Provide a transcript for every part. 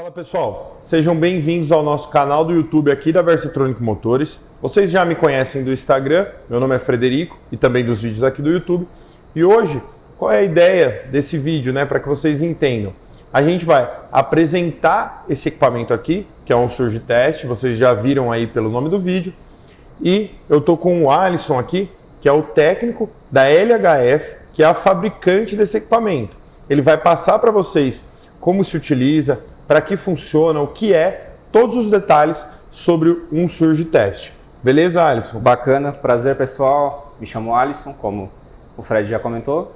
Fala pessoal, sejam bem-vindos ao nosso canal do YouTube aqui da Versatronic Motores. Vocês já me conhecem do Instagram, meu nome é Frederico e também dos vídeos aqui do YouTube. E hoje, qual é a ideia desse vídeo, para que vocês entendam? A gente vai apresentar esse equipamento aqui, que é um Surge Test, vocês já viram aí pelo nome do vídeo. E eu tô com o Alisson aqui, que é o técnico da LHF, que é a fabricante desse equipamento. Ele vai passar para vocês como se utiliza, para que funciona, o que é, todos os detalhes sobre um Surge Test. Beleza, Alisson? Bacana, prazer pessoal, me chamo Alisson, como o Fred já comentou.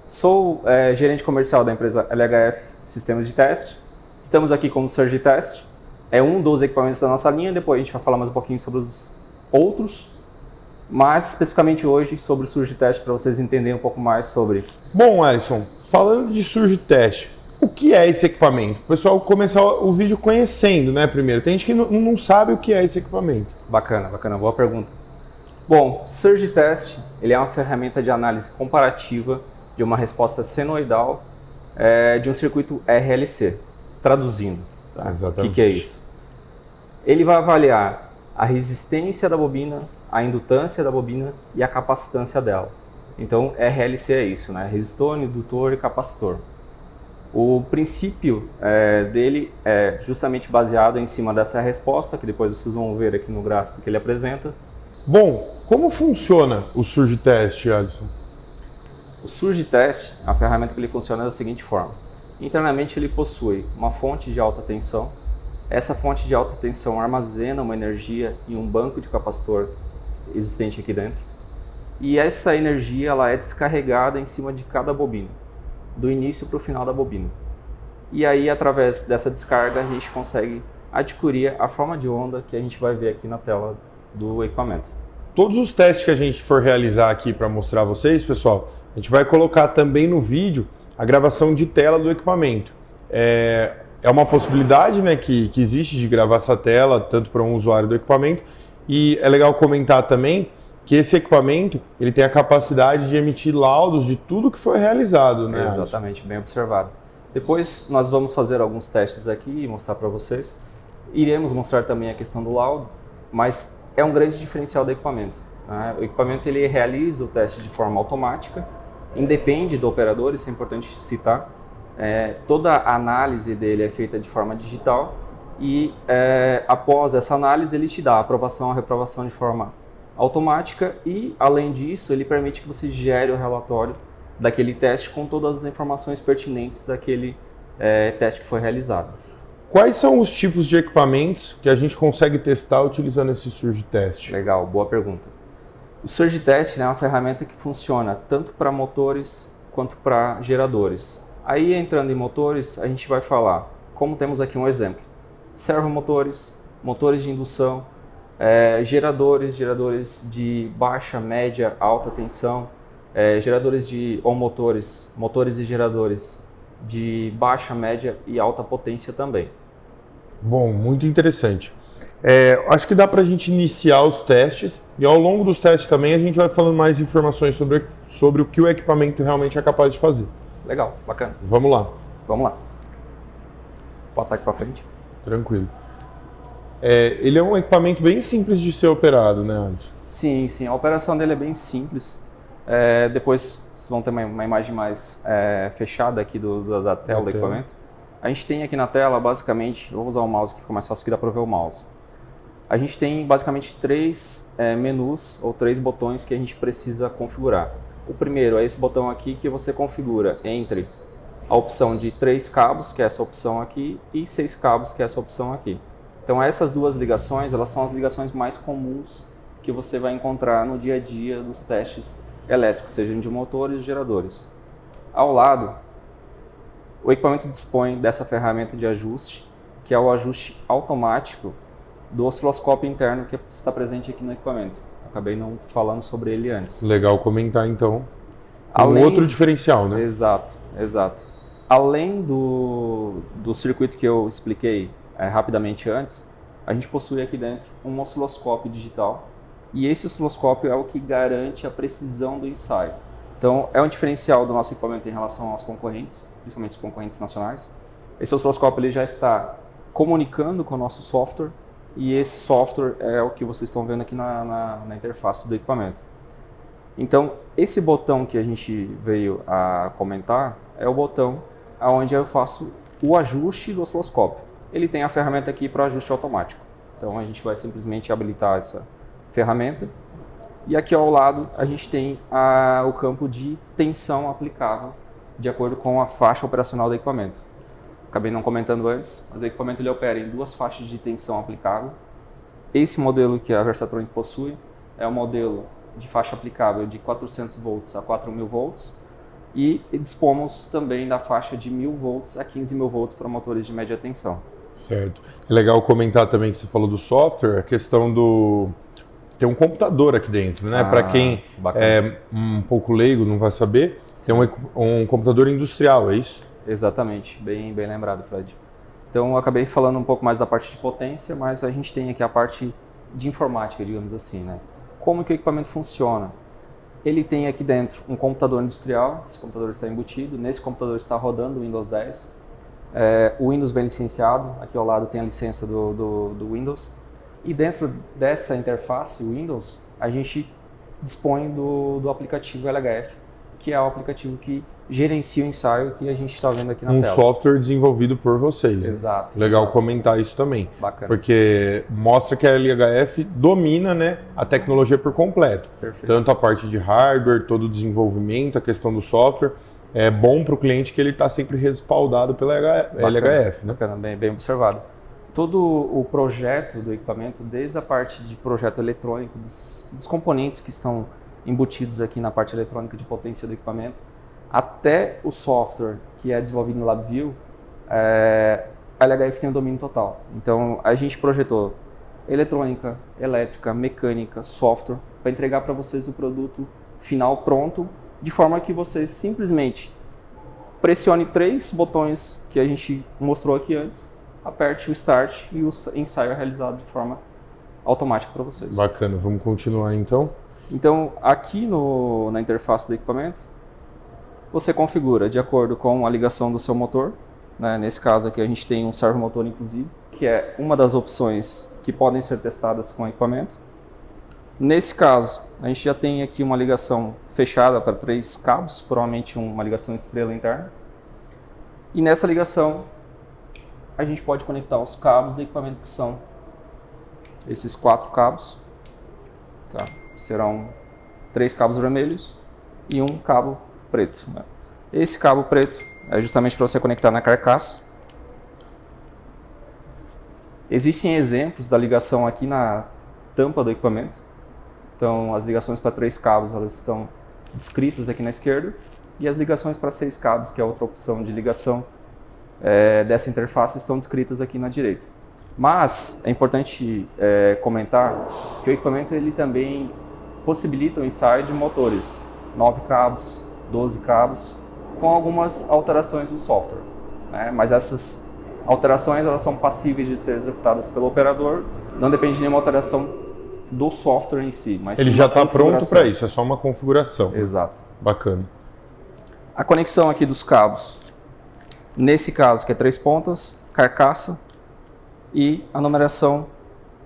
Sou gerente comercial da empresa LHF Sistemas de Teste. Estamos aqui com o Surge Test, é um dos equipamentos da nossa linha, depois a gente vai falar mais um pouquinho sobre os outros, mas especificamente hoje sobre o Surge Test, para vocês entenderem um pouco mais sobre. Bom, Alisson, falando de Surge Test, o que é esse equipamento? O pessoal começar o vídeo conhecendo, primeiro. Tem gente que não sabe o que é esse equipamento. Bacana, boa pergunta. Bom, Surge Test, ele é uma ferramenta de análise comparativa de uma resposta senoidal de um circuito RLC, traduzindo. Tá? Exatamente. O que é isso? Ele vai avaliar a resistência da bobina, a indutância da bobina e a capacitância dela. Então, RLC é isso, resistor, indutor e capacitor. O princípio dele é justamente baseado em cima dessa resposta, que depois vocês vão ver aqui no gráfico que ele apresenta. Bom, como funciona o Surge Test, Alisson? O Surge Test, a ferramenta que ele funciona da seguinte forma. Internamente ele possui uma fonte de alta tensão. Essa fonte de alta tensão armazena uma energia em um banco de capacitor existente aqui dentro. E essa energia ela é descarregada em cima de cada bobina, do início para o final da bobina. E aí, através dessa descarga, a gente consegue adquirir a forma de onda que a gente vai ver aqui na tela do equipamento. Todos os testes que a gente for realizar aqui para mostrar a vocês, pessoal, a gente vai colocar também no vídeo a gravação de tela do equipamento. É uma possibilidade que existe de gravar essa tela, tanto para um usuário do equipamento, e é legal comentar também que esse equipamento ele tem a capacidade de emitir laudos de tudo que foi realizado. Exatamente, bem observado. Depois nós vamos fazer alguns testes aqui e mostrar para vocês. Iremos mostrar também a questão do laudo, mas é um grande diferencial do equipamento. O equipamento ele realiza o teste de forma automática, independe do operador, isso é importante citar. Toda a análise dele é feita de forma digital e após essa análise ele te dá a aprovação ou reprovação de forma automática e, além disso, ele permite que você gere o relatório daquele teste com todas as informações pertinentes daquele teste que foi realizado. Quais são os tipos de equipamentos que a gente consegue testar utilizando esse Surge Test? Legal, boa pergunta. O Surge Test é uma ferramenta que funciona tanto para motores quanto para geradores. Aí, entrando em motores, a gente vai falar, como temos aqui um exemplo, servomotores, motores de indução, geradores de baixa, média, alta tensão, geradores ou motores e geradores de baixa, média e alta potência também. Bom, muito interessante. Acho que dá para a gente iniciar os testes e ao longo dos testes também a gente vai falando mais informações sobre o que o equipamento realmente é capaz de fazer. Legal, bacana. Vamos lá. Vamos lá. Vou passar aqui para frente. Tranquilo. Ele é um equipamento bem simples de ser operado, Alisson? Sim, a operação dele é bem simples. Depois vocês vão ter uma imagem mais fechada aqui da tela do equipamento. A gente tem aqui na tela, basicamente, eu vou usar o mouse que fica mais fácil que dá para ver o mouse. A gente tem basicamente três menus ou três botões que a gente precisa configurar. O primeiro é esse botão aqui que você configura entre a opção de 3 cabos, que é essa opção aqui, e 6 cabos, que é essa opção aqui. Então essas duas ligações, elas são as ligações mais comuns que você vai encontrar no dia a dia dos testes elétricos, sejam de motores e geradores. Ao lado, o equipamento dispõe dessa ferramenta de ajuste, que é o ajuste automático do osciloscópio interno que está presente aqui no equipamento. Acabei não falando sobre ele antes. Legal comentar então. Outro diferencial, Exato. Além do circuito que eu expliquei rapidamente antes, a gente possui aqui dentro um osciloscópio digital e esse osciloscópio é o que garante a precisão do ensaio. Então é um diferencial do nosso equipamento em relação aos concorrentes, principalmente os concorrentes nacionais. Esse osciloscópio ele já está comunicando com o nosso software, e esse software é o que vocês estão vendo aqui na interface do equipamento. Então, esse botão que a gente veio a comentar é o botão onde eu faço o ajuste do osciloscópio. Ele tem a ferramenta aqui para ajuste automático. Então, a gente vai simplesmente habilitar essa ferramenta. E aqui ao lado a gente tem o campo de tensão aplicável de acordo com a faixa operacional do equipamento. Acabei não comentando antes, mas o equipamento ele opera em 2 faixas de tensão aplicável. Esse modelo que a Versatronic possui é o modelo de faixa aplicável de 400 volts a 4.000 volts e dispomos também da faixa de 1.000 volts a 15.000 volts para motores de média tensão. Certo. É legal comentar também que você falou do software, a questão do... Tem um computador aqui dentro, né? Para quem bacana. é um pouco leigo, não vai saber, tem um computador industrial, é isso? Exatamente, bem lembrado, Fred. Então eu acabei falando um pouco mais da parte de potência, mas a gente tem aqui a parte de informática, digamos assim, né? Como que o equipamento funciona? Ele tem aqui dentro um computador industrial, esse computador está embutido, nesse computador está rodando o Windows 10. O Windows vem licenciado, aqui ao lado tem a licença do Windows. E dentro dessa interface Windows, a gente dispõe do aplicativo LHF, que é o aplicativo que gerencia o ensaio que a gente está vendo aqui na tela. Um software desenvolvido por vocês. Exato. Legal comentar isso também. Bacana. Porque mostra que a LHF domina, né, a tecnologia por completo. Perfeito. Tanto a parte de hardware, todo o desenvolvimento, a questão do software. É bom para o cliente que ele está sempre respaldado pela LHF. Né? Bacana, bem observado. Todo o projeto do equipamento, desde a parte de projeto eletrônico, dos componentes que estão embutidos aqui na parte eletrônica de potência do equipamento, até o software que é desenvolvido no LabVIEW, a LHF tem o domínio total. Então, a gente projetou eletrônica, elétrica, mecânica, software, para entregar para vocês o produto final pronto, de forma que vocês simplesmente pressione 3 botões que a gente mostrou aqui antes, aperte o Start e o ensaio é realizado de forma automática para vocês. Bacana, vamos continuar então? Então, aqui na interface do equipamento, você configura de acordo com a ligação do seu motor. Né? Nesse caso aqui a gente tem um servomotor inclusive, que é uma das opções que podem ser testadas com o equipamento. Nesse caso, a gente já tem aqui uma ligação fechada para 3 cabos, provavelmente uma ligação estrela interna. E nessa ligação, a gente pode conectar os cabos do equipamento, que são esses 4 cabos. Tá? Serão 3 cabos vermelhos e um cabo preto. Né? Esse cabo preto é justamente para você conectar na carcaça. Existem exemplos da ligação aqui na tampa do equipamento. Então, as ligações para 3 cabos elas estão descritas aqui na esquerda, e as ligações para 6 cabos, que é outra opção de ligação dessa interface, estão descritas aqui na direita. Mas é importante comentar que o equipamento ele também possibilita o ensaio de motores 9 cabos, 12 cabos, com algumas alterações no software. Né? Mas essas alterações elas são passíveis de ser executadas pelo operador, não depende de nenhuma alteração do software em si. Mas ele já está pronto para isso, é só uma configuração. Exato. Bacana. A conexão aqui dos cabos, nesse caso que é 3 pontas, carcaça, e a numeração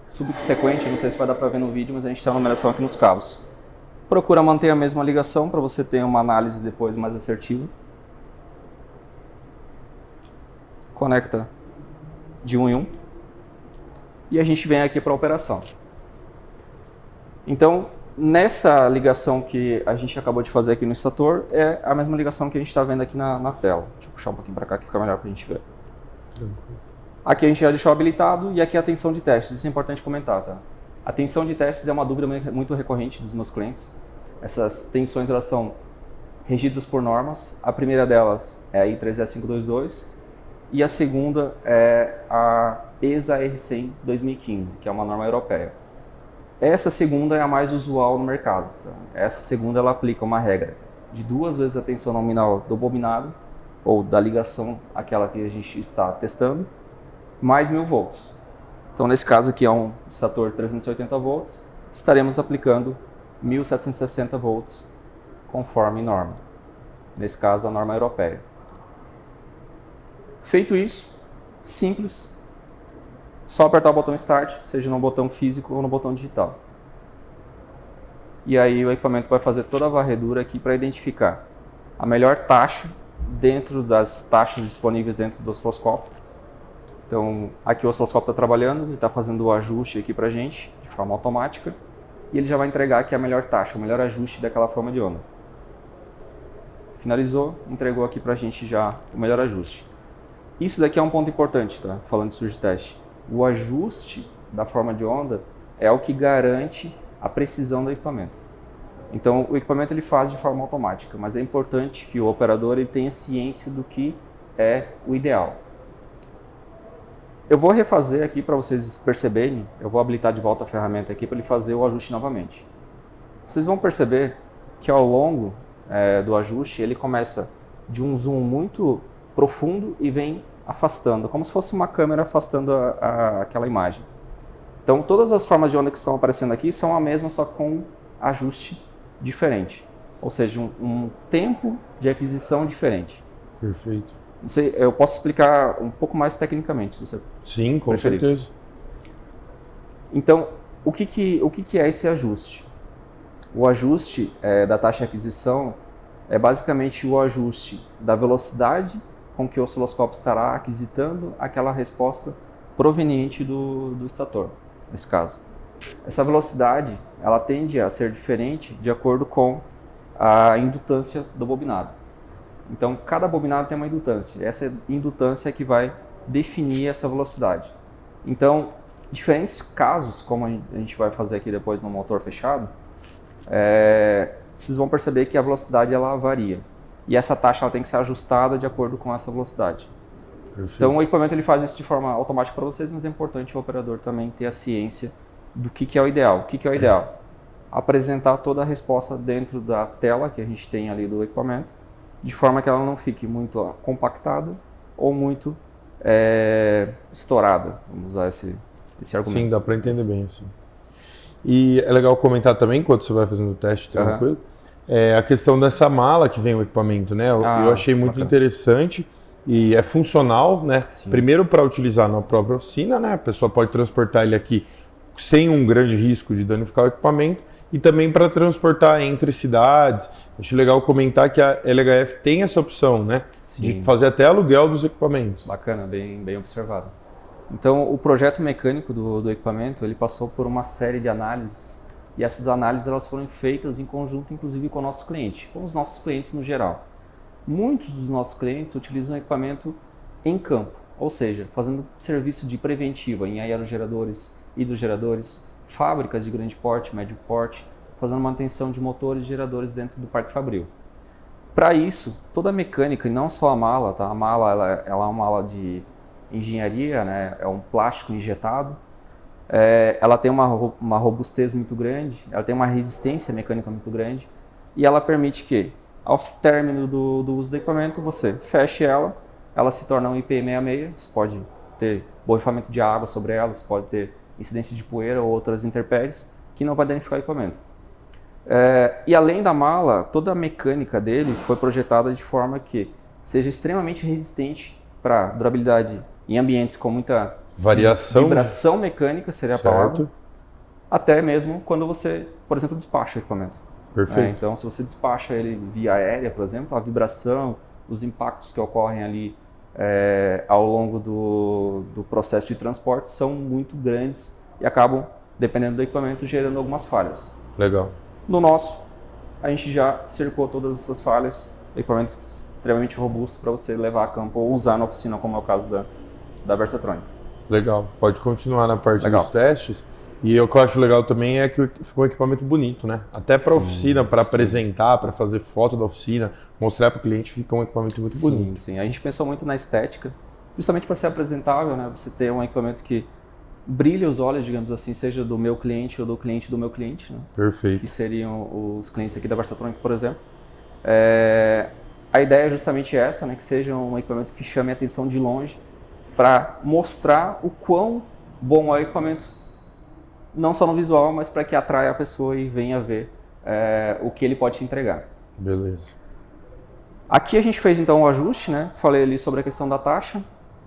subsequente, não sei se vai dar para ver no vídeo, mas a gente tem a numeração aqui nos cabos. Procura manter a mesma ligação para você ter uma análise depois mais assertiva. Conecta de 1 em 1. E a gente vem aqui para a operação. Então, nessa ligação que a gente acabou de fazer aqui no estator, é a mesma ligação que a gente está vendo aqui na tela. Deixa eu puxar um pouquinho para cá que fica melhor para a gente ver. Aqui a gente já deixou habilitado e aqui a tensão de testes. Isso é importante comentar, tá? A tensão de testes é uma dúvida muito recorrente dos meus clientes. Essas tensões elas são regidas por normas. A primeira delas é a I3E522 e a segunda é a ESA R100 2015, que é uma norma europeia. Essa segunda é a mais usual no mercado. Tá? Essa segunda ela aplica uma regra de 2 vezes a tensão nominal do bobinado, ou da ligação, aquela que a gente está testando, mais 1000 volts. Então, nesse caso aqui é um estator 380 volts, estaremos aplicando 1760 volts conforme norma. Nesse caso, a norma europeia. Feito isso, simples, Só apertar o botão Start, seja no botão físico ou no botão digital. E aí o equipamento vai fazer toda a varredura aqui para identificar a melhor taxa dentro das taxas disponíveis dentro do osciloscópio. Então, aqui o osciloscópio está trabalhando, ele está fazendo o ajuste aqui para a gente, de forma automática, e ele já vai entregar aqui a melhor taxa, o melhor ajuste daquela forma de onda. Finalizou, entregou aqui para a gente já o melhor ajuste. Isso daqui é um ponto importante, tá? Falando de surge teste. O ajuste da forma de onda é o que garante a precisão do equipamento. Então, o equipamento ele faz de forma automática, mas é importante que o operador ele tenha ciência do que é o ideal. Eu vou refazer aqui para vocês perceberem, eu vou habilitar de volta a ferramenta aqui para ele fazer o ajuste novamente. Vocês vão perceber que ao longo do ajuste ele começa de um zoom muito profundo e vem afastando, como se fosse uma câmera afastando aquela imagem. Então todas as formas de onda que estão aparecendo aqui são a mesma, só com ajuste diferente, ou seja, um tempo de aquisição diferente. Perfeito. Não sei, eu posso explicar um pouco mais tecnicamente, se você Sim, com preferir. certeza. Então, o que é esse ajuste? O ajuste da taxa de aquisição é basicamente o ajuste da velocidade com que o osciloscópio estará aquisitando aquela resposta proveniente do estator, nesse caso. Essa velocidade ela tende a ser diferente de acordo com a indutância do bobinado. Então, cada bobinado tem uma indutância. Essa indutância é que vai definir essa velocidade. Então, diferentes casos, como a gente vai fazer aqui depois no motor fechado, vocês vão perceber que a velocidade ela varia. E essa taxa ela tem que ser ajustada de acordo com essa velocidade. Perfeito. Então, o equipamento ele faz isso de forma automática para vocês, mas é importante o operador também ter a ciência do que é o ideal. O que é o ideal? Apresentar toda a resposta dentro da tela que a gente tem ali do equipamento, de forma que ela não fique muito compactada ou muito estourada. Vamos usar esse argumento. Sim, dá para entender bem assim. E é legal comentar também, quando você vai fazendo o teste, tranquilo, a questão dessa mala que vem o equipamento, né? Eu achei muito bacana. Interessante e é funcional, né? Sim. Primeiro para utilizar na própria oficina, né? A pessoa pode transportar ele aqui sem um grande risco de danificar o equipamento, e também para transportar entre cidades. Acho legal comentar que a LHF tem essa opção, né? Sim. De fazer até aluguel dos equipamentos. Bacana, bem observado. Então, o projeto mecânico do equipamento, ele passou por uma série de análises, e essas análises elas foram feitas em conjunto, inclusive, com o nosso cliente, com os nossos clientes no geral. Muitos dos nossos clientes utilizam o equipamento em campo, ou seja, fazendo serviço de preventiva em aerogeradores, hidrogeradores, fábricas de grande porte, médio porte, fazendo manutenção de motores e geradores dentro do Parque Fabril. Para isso, toda a mecânica, e não só a mala, tá? A mala ela é uma mala de engenharia, né? É um plástico injetado, ela tem uma robustez muito grande, ela tem uma resistência mecânica muito grande, e ela permite que, ao término do uso do equipamento, você feche ela se torna um IP66, você pode ter borrifamento de água sobre ela, você pode ter incidência de poeira ou outras intempéries que não vai danificar o equipamento. E além da mala, toda a mecânica dele foi projetada de forma que seja extremamente resistente para durabilidade em ambientes com muita vibração mecânica, seria a palavra, até mesmo quando você, por exemplo, despacha o equipamento. Perfeito. Então, se você despacha ele via aérea, por exemplo, a vibração, os impactos que ocorrem ali ao longo do processo de transporte são muito grandes e acabam, dependendo do equipamento, gerando algumas falhas. Legal. No nosso, a gente já cercou todas essas falhas, equipamento extremamente robusto para você levar a campo ou usar na oficina, como é o caso da Versatronic. Legal. Pode continuar na parte Legal. dos testes. E o que eu acho legal também é que ficou um equipamento bonito, né? Até para oficina, para apresentar, para fazer foto da oficina, mostrar para o cliente, fica um equipamento muito bonito. Sim, a gente pensou muito na estética, justamente para ser apresentável, né? Você ter um equipamento que brilha os olhos, digamos assim, seja do meu cliente ou do cliente do meu cliente, né? Perfeito. Que seriam os clientes aqui da Versatronic, por exemplo. A ideia é justamente essa, né? Que seja um equipamento que chame a atenção de longe para mostrar o quão bom é o equipamento, não só no visual, mas para que atraia a pessoa e venha ver o que ele pode te entregar. Beleza. Aqui a gente fez então o ajuste, né? Falei ali sobre a questão da taxa.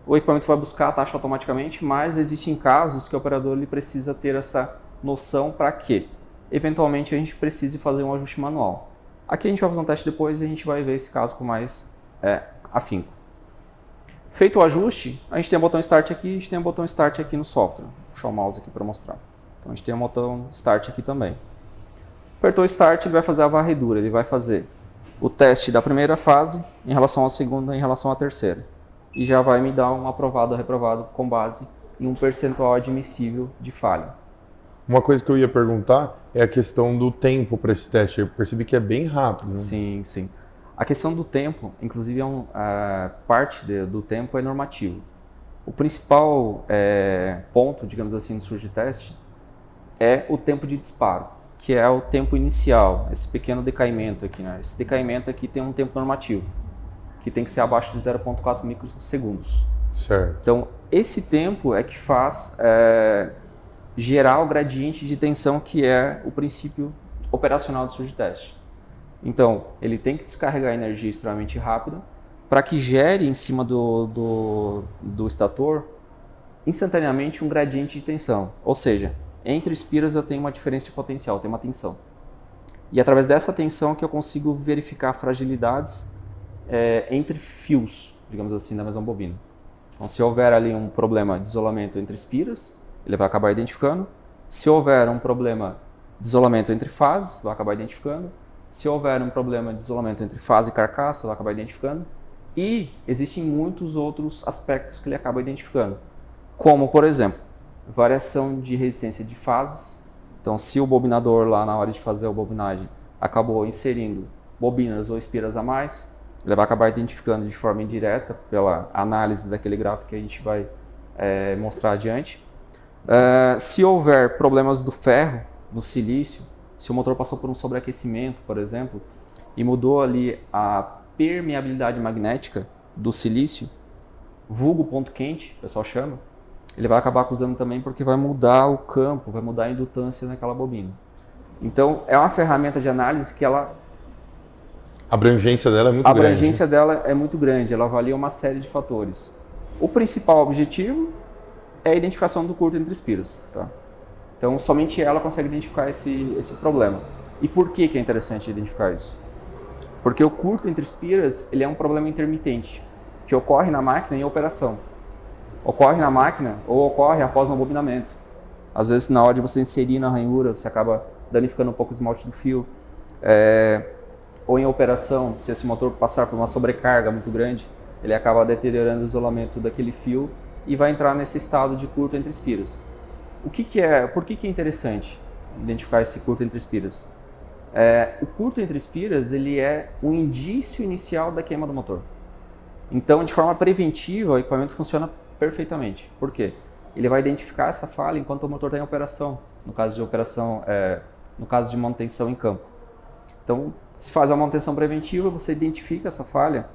o equipamento vai buscar a taxa automaticamente, mas existem casos que o operador ele precisa ter essa noção para que, eventualmente, a gente precise fazer um ajuste manual. Aqui a gente vai fazer um teste depois e a gente vai ver esse caso com mais afinco. Feito o ajuste, a gente tem o botão Start aqui, a gente tem o botão Start aqui no software. Vou puxar o mouse aqui para mostrar. Então a gente tem o botão Start aqui também. Apertou o Start, ele vai fazer a varredura, ele vai fazer o teste da primeira fase em relação à segunda, em relação à terceira. E já vai me dar um aprovado ou reprovado com base em um percentual admissível de falha. Uma coisa que eu ia perguntar é a questão do tempo para esse teste. Eu percebi que é bem rápido. Né? Sim, sim. A questão do tempo, inclusive, parte do tempo é normativo. O principal ponto, digamos assim, do surge teste é o tempo de disparo, que é o tempo inicial, esse pequeno decaimento aqui. Né? Esse decaimento aqui tem um tempo normativo, que tem que ser abaixo de 0,4 microsegundos. Certo. Então, esse tempo é que faz gerar o gradiente de tensão, que é o princípio operacional do surge teste. Então, ele tem que descarregar energia extremamente rápida para que gere em cima do estator instantaneamente um gradiente de tensão. Ou seja, entre espiras eu tenho uma diferença de potencial, eu tenho uma tensão. E através dessa tensão que eu consigo verificar fragilidades entre fios, digamos assim, da mesma bobina. Então, se houver ali um problema de isolamento entre espiras, ele vai acabar identificando. Se houver um problema de isolamento entre fases, vai acabar identificando. Se houver um problema de isolamento entre fase e carcaça, vai acabar identificando. E existem muitos outros aspectos que ele acaba identificando. Como, por exemplo, variação de resistência de fases. Então, se o bobinador lá na hora de fazer a bobinagem acabou inserindo bobinas ou espiras a mais, ele vai acabar identificando de forma indireta pela análise daquele gráfico que a gente vai mostrar adiante. Se houver problemas do ferro, no silício, se o motor passou por um sobreaquecimento, por exemplo, e mudou ali a permeabilidade magnética do silício, vulgo ponto quente, o pessoal chama, ele vai acabar acusando também porque vai mudar o campo, vai mudar a indutância naquela bobina. Então, é uma ferramenta de análise que ela... A abrangência dela é muito grande. A abrangência dela é muito grande, ela avalia uma série de fatores. O principal objetivo é a identificação do curto entre espiras. Tá? Então, somente ela consegue identificar esse problema. E por que é interessante identificar isso? Porque o curto entre espiras ele é um problema intermitente, que ocorre na máquina em operação. Ocorre na máquina ou ocorre após um bobinamento. Às vezes, na hora de você inserir na ranhura, você acaba danificando um pouco o esmalte do fio. Ou em operação, se esse motor passar por uma sobrecarga muito grande, ele acaba deteriorando o isolamento daquele fio e vai entrar nesse estado de curto entre espiras. Por que é interessante identificar esse curto entre espiras? O curto entre espiras ele é um indício inicial da queima do motor. Então, de forma preventiva, o equipamento funciona perfeitamente. Por quê? Ele vai identificar essa falha enquanto o motor está em operação, no caso de operação, no caso de manutenção em campo. Então, se faz a manutenção preventiva, você identifica essa falha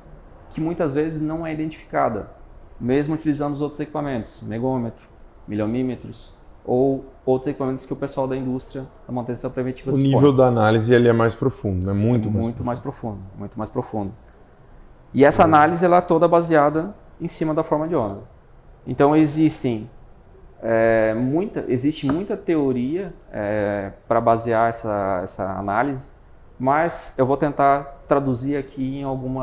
que muitas vezes não é identificada, mesmo utilizando os outros equipamentos, megômetro, milhomímetros, ou outros equipamentos que o pessoal da indústria da manutenção preventiva dispõe. O nível da análise ele é mais profundo, é muito mais profundo. E essa análise ela é toda baseada em cima da forma de onda. Então existe muita teoria para basear essa análise, mas eu vou tentar traduzir aqui em um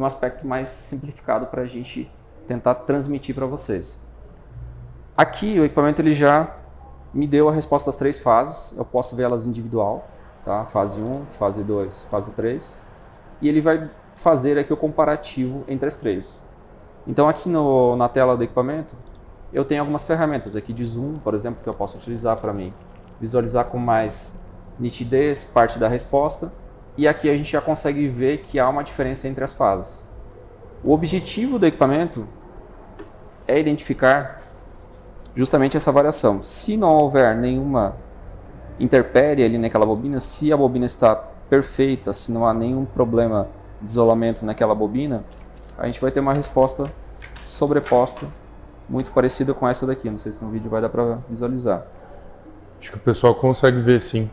aspecto mais simplificado para a gente tentar transmitir para vocês. Aqui o equipamento ele já me deu a resposta das 3 fases, eu posso ver elas individual, tá? Fase 1, fase 2, fase 3, e ele vai fazer aqui o comparativo entre as 3. Então aqui na tela do equipamento eu tenho algumas ferramentas aqui de zoom, por exemplo, que eu posso utilizar para mim visualizar com mais nitidez parte da resposta, e aqui a gente já consegue ver que há uma diferença entre as fases. O objetivo do equipamento é identificar justamente essa variação. Se não houver nenhuma intempérie ali naquela bobina, se a bobina está perfeita, se não há nenhum problema de isolamento naquela bobina, a gente vai ter uma resposta sobreposta, muito parecida com essa daqui. Não sei se no vídeo vai dar para visualizar. Acho que o pessoal consegue ver sim.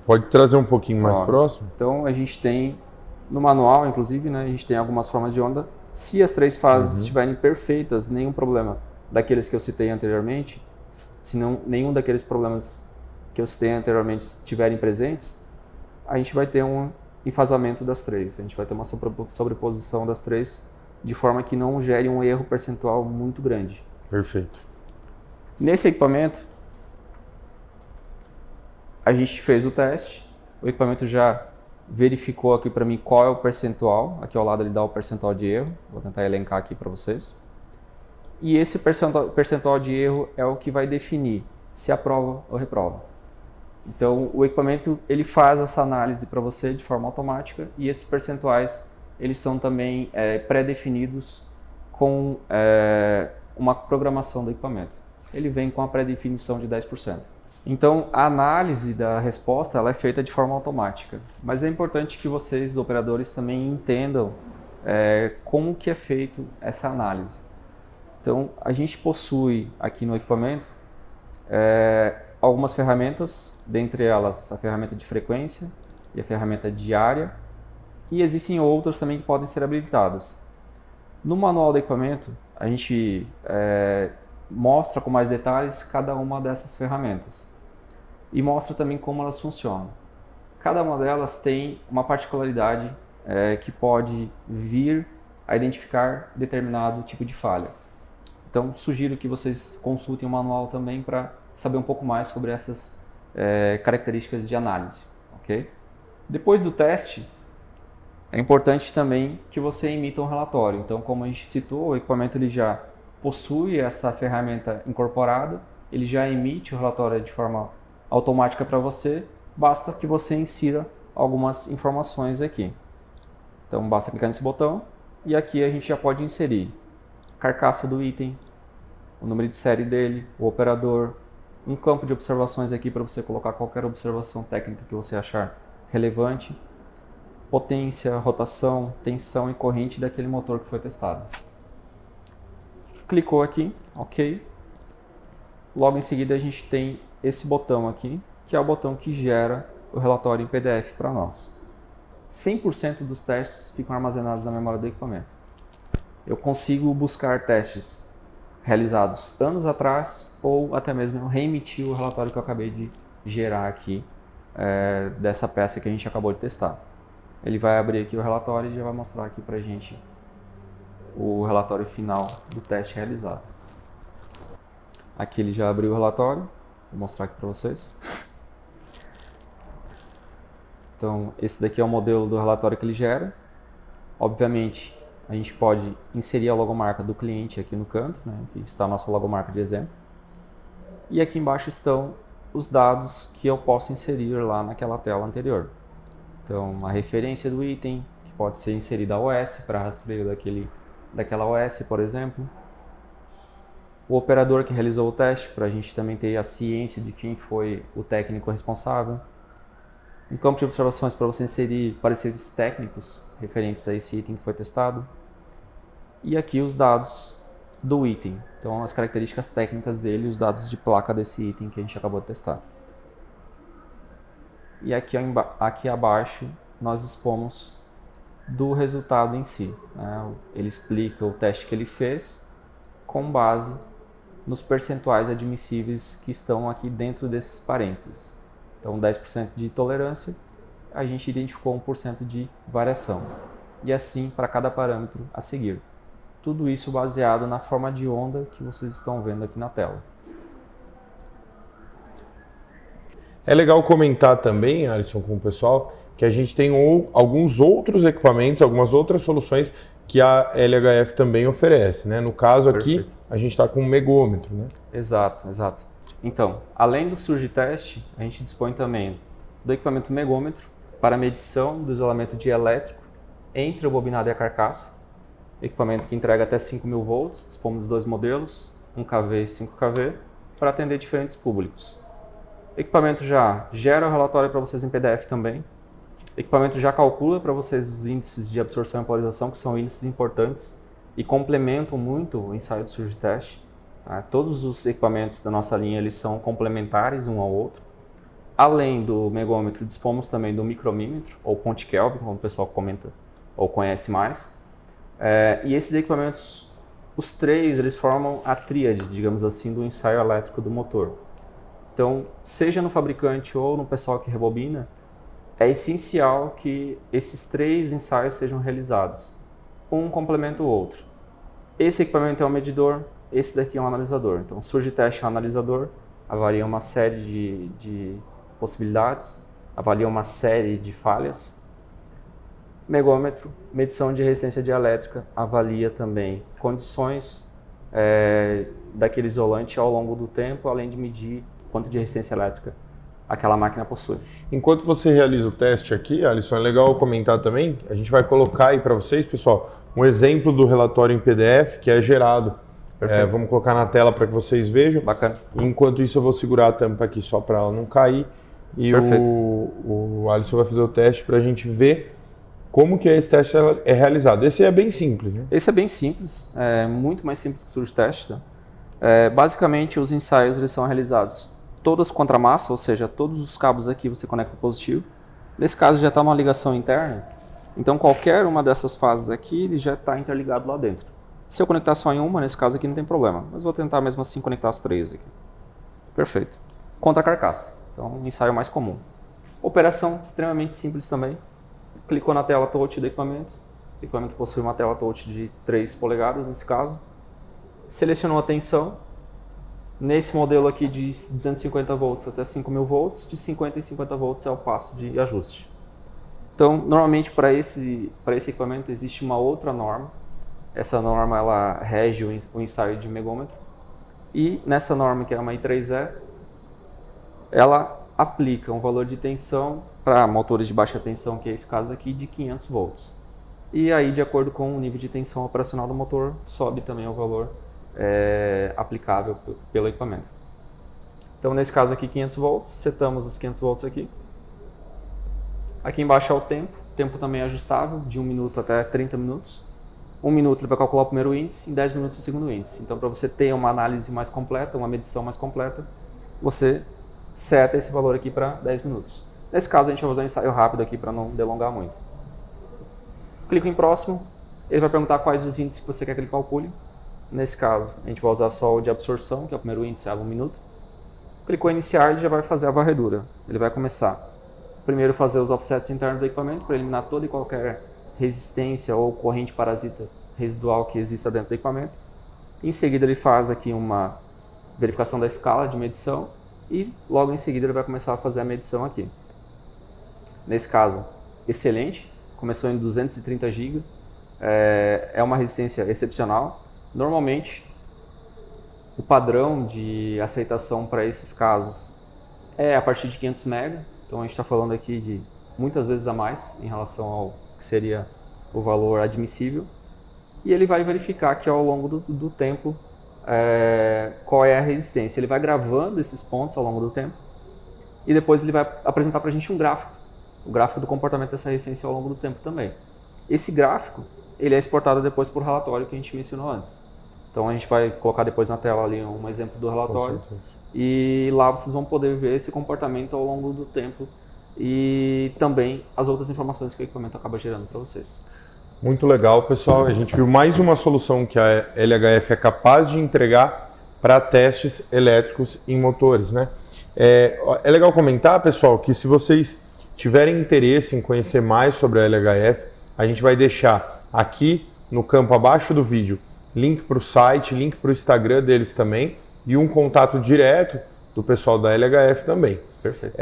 Pode trazer um pouquinho mais próximo? Então a gente tem No manual, inclusive, né, a gente tem algumas formas de onda. Se as 3 fases estiverem perfeitas, nenhum problema daqueles que eu citei anteriormente, se não, nenhum daqueles problemas que eu citei anteriormente estiverem presentes, a gente vai ter um enfasamento das 3. A gente vai ter uma sobreposição das 3 de forma que não gere um erro percentual muito grande. Perfeito. Nesse equipamento, a gente fez o teste, o equipamento já verificou aqui para mim qual é o percentual, aqui ao lado ele dá o percentual de erro, vou tentar elencar aqui para vocês. E esse percentual de erro é o que vai definir se aprova ou reprova. Então o equipamento ele faz essa análise para você de forma automática e esses percentuais eles são também pré-definidos com uma programação do equipamento. Ele vem com a pré-definição de 10%. Então, a análise da resposta ela é feita de forma automática. Mas é importante que vocês, operadores, também entendam como que é feito essa análise. Então, a gente possui aqui no equipamento algumas ferramentas, dentre elas a ferramenta de frequência e a ferramenta de área, e existem outras também que podem ser habilitadas. No manual do equipamento, a gente mostra com mais detalhes cada uma dessas ferramentas. E mostra também como elas funcionam. Cada uma delas tem uma particularidade que pode vir a identificar determinado tipo de falha. Então, sugiro que vocês consultem o manual também para saber um pouco mais sobre essas características de análise. Okay? Depois do teste, é importante também que você emita um relatório. Então, como a gente citou, o equipamento ele já possui essa ferramenta incorporada, ele já emite o relatório de forma automática para você, basta que você insira algumas informações aqui. Então basta clicar nesse botão e aqui a gente já pode inserir a carcaça do item, o número de série dele, o operador, um campo de observações aqui para você colocar qualquer observação técnica que você achar relevante, potência, rotação, tensão e corrente daquele motor que foi testado. Clicou aqui, ok. Logo em seguida a gente tem esse botão aqui, que é o botão que gera o relatório em PDF para nós. 100% dos testes ficam armazenados na memória do equipamento. Eu consigo buscar testes realizados anos atrás ou até mesmo reemitir o relatório que eu acabei de gerar aqui dessa peça que a gente acabou de testar. Ele vai abrir aqui o relatório e já vai mostrar aqui para a gente o relatório final do teste realizado. Aqui ele já abriu o relatório. Vou mostrar aqui para vocês. Então, esse daqui é o modelo do relatório que ele gera. Obviamente, a gente pode inserir a logomarca do cliente aqui no canto, né? Aqui está a nossa logomarca de exemplo. E aqui embaixo estão os dados que eu posso inserir lá naquela tela anterior. Então, a referência do item, que pode ser inserida a OS, para rastreio daquela OS, por exemplo. O operador que realizou o teste, para a gente também ter a ciência de quem foi o técnico responsável. Um campo de observações para você inserir pareceres técnicos referentes a esse item que foi testado. E aqui os dados do item, então as características técnicas dele, os dados de placa desse item que a gente acabou de testar. E aqui abaixo nós expomos do resultado em si, né? Ele explica o teste que ele fez com base nos percentuais admissíveis que estão aqui dentro desses parênteses. Então 10% de tolerância, a gente identificou 1% de variação. E assim para cada parâmetro a seguir. Tudo isso baseado na forma de onda que vocês estão vendo aqui na tela. É legal comentar também, Alisson, com o pessoal, que a gente tem alguns outros equipamentos, algumas outras soluções que a LHF também oferece, né? No caso aqui, perfeito, a gente está com um megômetro, né? Exato, exato. Então, além do SurgiTest, a gente dispõe também do equipamento megômetro para medição do isolamento dielétrico entre o bobinado e a carcaça. Equipamento que entrega até 5.000 volts, dispomos dos dois modelos, 1kV e 5kV, para atender diferentes públicos. O equipamento já gera o relatório para vocês em PDF também. O equipamento já calcula para vocês os índices de absorção e polarização, que são índices importantes e complementam muito o ensaio do SurgiTest. Tá? Todos os equipamentos da nossa linha eles são complementares um ao outro. Além do megômetro, dispomos também do micromímetro, ou ponte Kelvin, como o pessoal comenta ou conhece mais. E esses equipamentos, os três, eles formam a tríade, digamos assim, do ensaio elétrico do motor. Então, seja no fabricante ou no pessoal que rebobina, é essencial que esses três ensaios sejam realizados. Um complementa o outro. Esse equipamento é um medidor, esse daqui é um analisador. Então, surge teste ao analisador, avalia uma série de possibilidades, avalia uma série de falhas. Megômetro, medição de resistência dielétrica, avalia também condições daquele isolante ao longo do tempo, além de medir quanto de resistência elétrica aquela máquina possui. Enquanto você realiza o teste aqui, Alisson, é legal comentar também, a gente vai colocar aí para vocês, pessoal, um exemplo do relatório em PDF que é gerado. Vamos colocar na tela para que vocês vejam. Bacana. Enquanto isso eu vou segurar a tampa aqui só para ela não cair. E o Alisson vai fazer o teste para a gente ver como que esse teste é realizado. Esse é bem simples, né? Esse é bem simples, é muito mais simples que o surge teste. Tá? Basicamente, os ensaios eles são realizados todas contra massa, ou seja, todos os cabos aqui você conecta positivo. Nesse caso já está uma ligação interna, então qualquer uma dessas fases aqui ele já está interligado lá dentro. Se eu conectar só em uma, nesse caso aqui não tem problema, mas vou tentar mesmo assim conectar as três aqui. Perfeito. Contra a carcaça, então um ensaio mais comum. Operação extremamente simples também. Clicou na tela touch do equipamento. O equipamento possui uma tela touch de 3 polegadas nesse caso. Selecionou a tensão. Nesse modelo aqui de 250 volts até 5.000 volts, de 50 e 50 volts é o passo de ajuste. Então, normalmente para esse equipamento existe uma outra norma. Essa norma ela rege o ensaio de megômetro. E nessa norma, que é uma I3E, ela aplica um valor de tensão para motores de baixa tensão, que é esse caso aqui, de 500 volts. E aí, de acordo com o nível de tensão operacional do motor, sobe também o valor aplicável pelo equipamento. Então, nesse caso aqui, 500 volts, setamos os 500 volts aqui. Aqui embaixo é o tempo também é ajustável, de 1 minuto até 30 minutos. 1 minuto ele vai calcular o primeiro índice, em 10 minutos o segundo índice. Então, para você ter uma análise mais completa, uma medição mais completa, você seta esse valor aqui para 10 minutos. Nesse caso, a gente vai usar um ensaio rápido aqui para não delongar muito. Clico em próximo, ele vai perguntar quais os índices que você quer que ele calcule. Nesse caso, a gente vai usar só o de absorção, que é o primeiro índice, é 1 minuto. Clicou em iniciar, ele já vai fazer a varredura. Ele vai começar, primeiro, fazer os offsets internos do equipamento para eliminar toda e qualquer resistência ou corrente parasita residual que exista dentro do equipamento. Em seguida, ele faz aqui uma verificação da escala de medição e logo em seguida ele vai começar a fazer a medição aqui. Nesse caso, excelente, começou em 230 GB, é uma resistência excepcional. Normalmente, o padrão de aceitação para esses casos é a partir de 500 MB, então a gente está falando aqui de muitas vezes a mais em relação ao que seria o valor admissível. E ele vai verificar aqui ao longo do tempo qual é a resistência. Ele vai gravando esses pontos ao longo do tempo e depois ele vai apresentar para a gente um gráfico, o gráfico do comportamento dessa resistência ao longo do tempo também. Esse gráfico ele é exportado depois por relatório que a gente mencionou antes. Então a gente vai colocar depois na tela ali um exemplo do relatório e lá vocês vão poder ver esse comportamento ao longo do tempo e também as outras informações que o equipamento acaba gerando para vocês. Muito legal, pessoal. A gente viu mais uma solução que a LHF é capaz de entregar para testes elétricos em motores, né? É legal comentar, pessoal, que se vocês tiverem interesse em conhecer mais sobre a LHF, a gente vai deixar aqui no campo abaixo do vídeo link para o site, link para o Instagram deles também e um contato direto do pessoal da LHF também. Perfeito.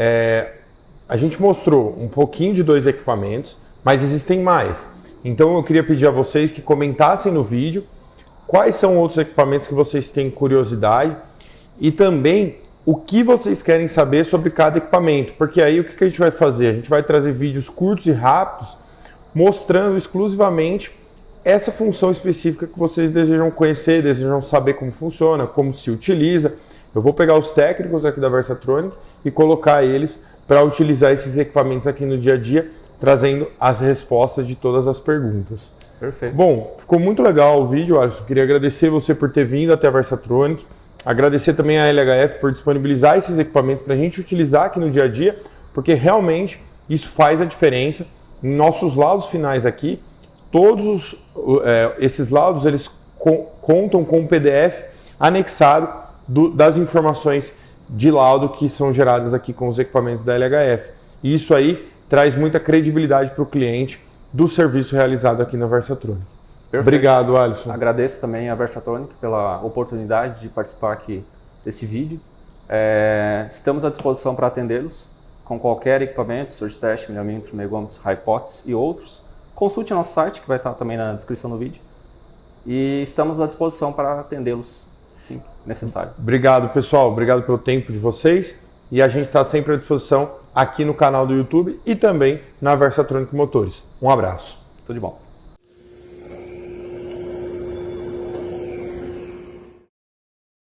A gente mostrou um pouquinho de 2 equipamentos, mas existem mais. Então eu queria pedir a vocês que comentassem no vídeo quais são outros equipamentos que vocês têm curiosidade e também o que vocês querem saber sobre cada equipamento. Porque aí o que a gente vai fazer? A gente vai trazer vídeos curtos e rápidos mostrando exclusivamente essa função específica que vocês desejam conhecer, desejam saber como funciona, como se utiliza. Eu vou pegar os técnicos aqui da Versatronic e colocar eles para utilizar esses equipamentos aqui no dia a dia, trazendo as respostas de todas as perguntas. Perfeito. Bom, ficou muito legal o vídeo, Alisson. Queria agradecer você por ter vindo até a Versatronic. Agradecer também a LHF por disponibilizar esses equipamentos para a gente utilizar aqui no dia a dia, porque realmente isso faz a diferença. Em nossos laudos finais aqui, todos esses laudos eles contam com um PDF anexado das informações de laudo que são geradas aqui com os equipamentos da LHF. E isso aí traz muita credibilidade para o cliente do serviço realizado aqui na Versatronic. Perfeito. Obrigado, Alisson. Agradeço também a Versatronic pela oportunidade de participar aqui desse vídeo. Estamos à disposição para atendê-los com qualquer equipamento, surge teste, milímetro, megômetros, hypothesis e outros. Consulte nosso site, que vai estar também na descrição do vídeo. E estamos à disposição para atendê-los, sim, necessário. Obrigado, pessoal. Obrigado pelo tempo de vocês. E a gente está sempre à disposição aqui no canal do YouTube e também na Versatronic Motores. Um abraço. Tudo de bom.